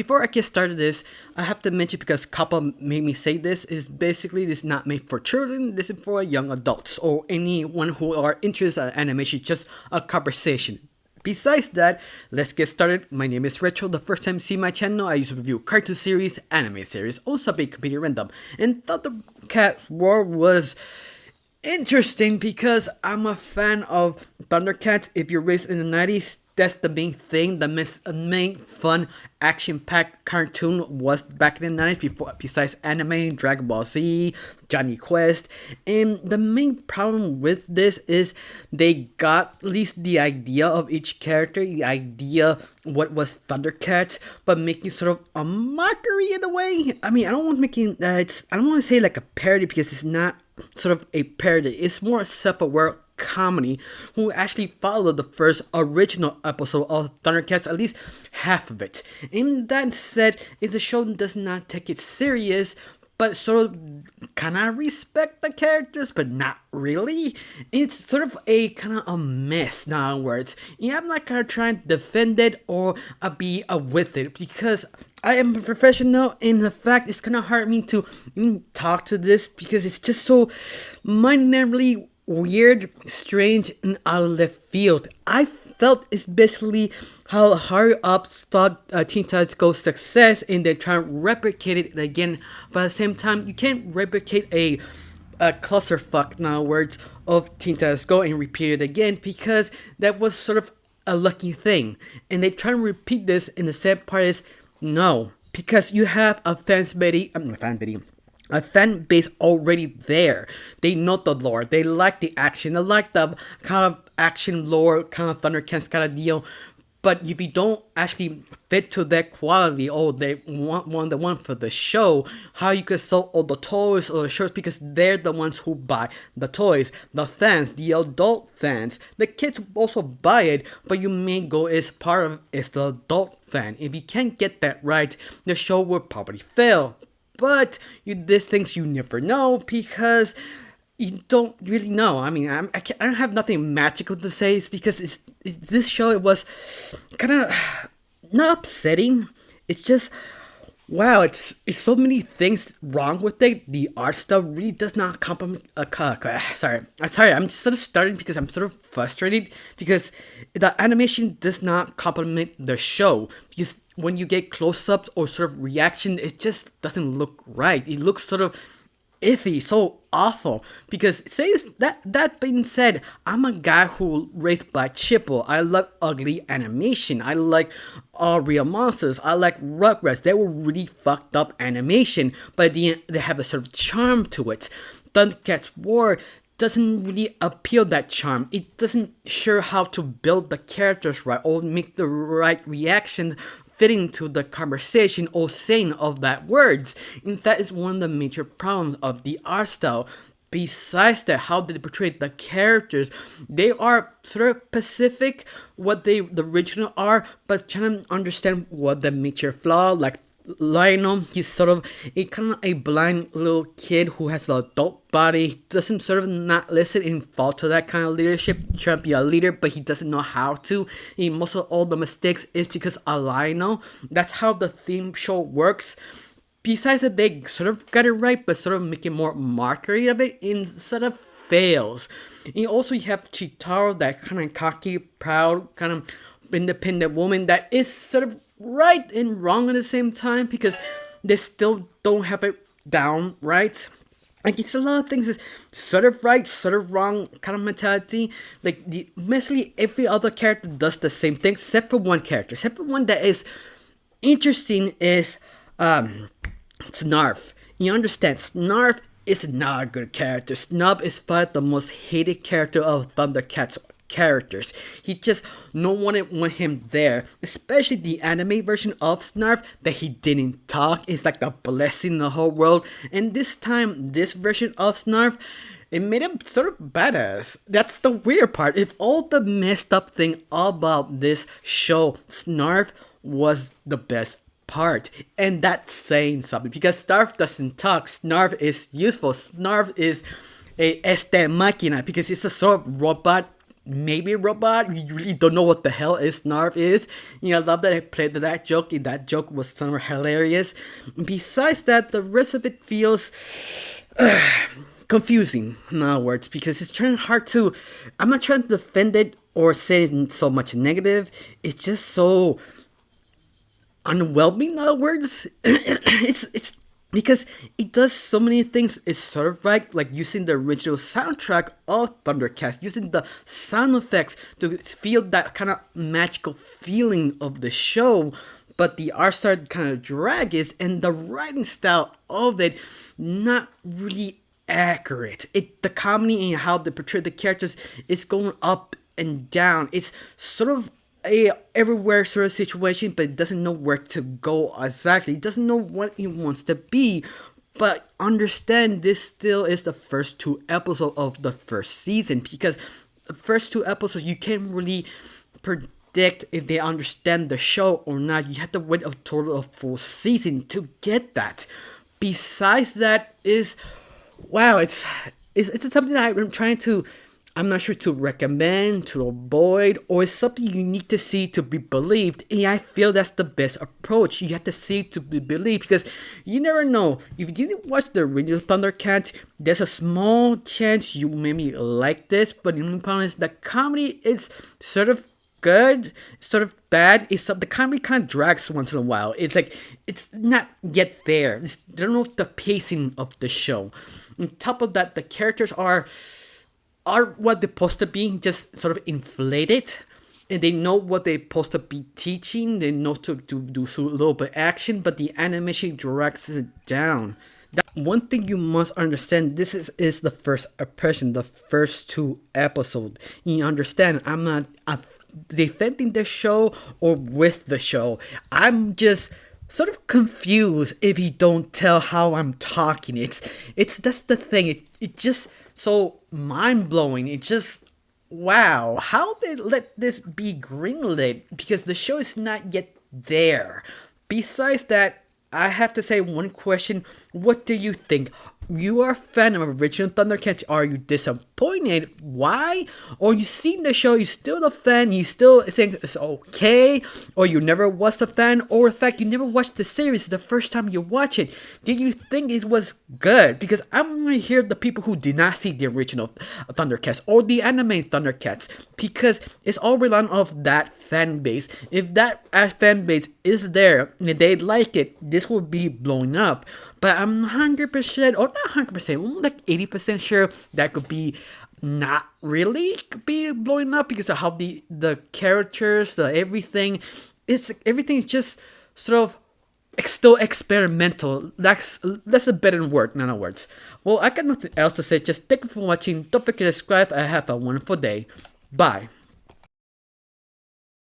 before I get started this, I have to mention because Kappa made me say this, is basically this is not made for children, this is for young adults or anyone who are interested in animation, just a conversation. Besides that, let's get started. My name is Retro. The first time you see my channel, I used to review cartoon series, anime series, also be completely random. And Thundercat War was interesting because I'm a fan of Thundercats. If you're raised in the 90s, that's the main thing. The main fun, action-packed cartoon was back in the 90s, besides anime, Dragon Ball Z, Johnny Quest. And the main problem with this is they got at least the idea of each character, the idea what was Thundercats, but making sort of a mockery in a way. I mean, I don't want to make it, I don't want to say like a parody because it's not sort of a parody. It's more self-aware comedy who actually followed the first original episode of Thundercats, at least half of it. And that said, the show does not take it serious, but sort of kind of respect the characters, but not really. It's sort of a kind of a mess, in other words. Yeah, I'm not gonna try and defend it or be with it because I am a professional, and the fact it's kind of hard me to even talk to this because it's just so mind-numbingly weird, strange, and out of left field. I felt it's basically how hurry up thought Teen Titans Go success and they try to replicate it again, but at the same time you can't replicate a clusterfuck, in other words, of Teen Titans Go and repeat it again because that was sort of a lucky thing. And they try to repeat this, and the sad part is no, because you have a fan base already there. They know the lore. They like the action. They like the kind of action lore, kind of Thundercats kind of deal. But if you don't actually fit to that quality, or they want the one for the show, how you could sell all the toys or the shirts because they're the ones who buy the toys. The fans, the adult fans, the kids also buy it, but you main goal is part of is the adult fan. If you can't get that right, the show will probably fail. But these things you never know because you don't really know. I mean, I don't have nothing magical to say. It's because this show, it was kind of not upsetting. It's just, wow, it's so many things wrong with it. The art style really does not compliment. Sorry, I'm just sort of starting because I'm sort of frustrated because the animation does not complement the show because when you get close-ups or sort of reaction, it just doesn't look right. It looks sort of iffy, so awful. Because that being said, I'm a guy who raised by Chippo. I love ugly animation. I like all real monsters. I like Rugrats. They were really fucked up animation, but at the end, they have a sort of charm to it. Thundercats War doesn't really appeal that charm. It doesn't sure how to build the characters right or make the right reactions fitting to the conversation or saying of that words. In fact, it's one of the major problems of the art style. Besides that, how they portray the characters, they are sort of specific what the original are, but trying to understand what the major flaw, like Lionel, he's sort of a kind of a blind little kid who has an adult body, doesn't sort of not listen and fall to that kind of leadership, trying to be a leader, but he doesn't know how to. And most of all the mistakes is because of Lionel. That's how the theme show works. Besides that, they sort of got it right, but sort of making more mockery of it and sort of fails. And also you have Chitaro, that kind of cocky, proud, kind of independent woman that is sort of right and wrong at the same time because they still don't have it down right. Like, it's a lot of things is sort of right, sort of wrong kind of mentality. Like, basically every other character does the same thing except for one character. Except for one that is interesting is Snarf. You understand, Snarf is not a good character. Snub is probably the most hated character of Thundercats characters. He just, no one want him there, especially the anime version of Snarf that he didn't talk. It's like a blessing in the whole world. And this time, this version of Snarf, it made him sort of badass. That's the weird part. If all the messed up thing about this show, Snarf was the best part, and that's saying something because Snarf doesn't talk. Snarf is useful. Snarf is a este machina because it's a sort of robot maybe a robot. You really don't know what the hell is Snarf is. I love that I played that joke, and that joke was somewhat hilarious. Besides that, the rest of it feels confusing, in other words, because it's trying hard to. I'm not trying to defend it or say it's so much negative. It's just so unwhelming, in other words. It's because it does so many things. It's sort of like using the original soundtrack of Thundercats, using the sound effects to feel that kind of magical feeling of the show. But the art style kind of drag is, and the writing style of it not really accurate. The comedy and how they portray the characters is going up and down. It's sort of a everywhere sort of situation, but it doesn't know where to go exactly. It doesn't know what it wants to be. But understand, this still is the first 2 episodes of the first season, because the first 2 episodes you can't really predict if they understand the show or not. You have to wait a total of full season to get that. Besides that is, wow, it's something that I'm not sure to recommend, to avoid, or it's something you need to see to be believed. And I feel that's the best approach. You have to see to be believed, because you never know. If you didn't watch the original Thundercats, there's a small chance you maybe like this. But the only problem is the comedy is sort of good, sort of bad. The comedy kind of drags once in a while. It's like it's not yet there. I don't know the pacing of the show. On top of that, the characters are what they're supposed to be, just sort of inflated, and they know what they're supposed to be teaching. They know to do a little bit of action, but the animation drags it down. One thing you must understand, this is the first impression, the first 2 episodes. You understand, I'm not defending the show or with the show. I'm just sort of confused if you don't tell how I'm talking. That's the thing. It just so mind-blowing. It just, wow, how they let this be greenlit, because the show is not yet there. Besides that, I have to say one question. What do you think? You are a fan of original Thundercats. Are you disappointed? Why? Or you seen the show, you still a fan, you still think it's okay? Or you never was a fan? Or in fact, you never watched the series, the first time you watch it. Did you think it was good? Because I'm going to hear the people who did not see the original Thundercats or the anime Thundercats, because it's all relying off that fan base. If that fan base is there and they like it, this will be blowing up. But I'm 100%, or not 100%, I'm like 80% sure that could be not really be blowing up, because of how the characters, everything is just sort of still experimental. That's a better word, in other words. Well, I got nothing else to say. Just thank you for watching. Don't forget to subscribe. I have a wonderful day. Bye.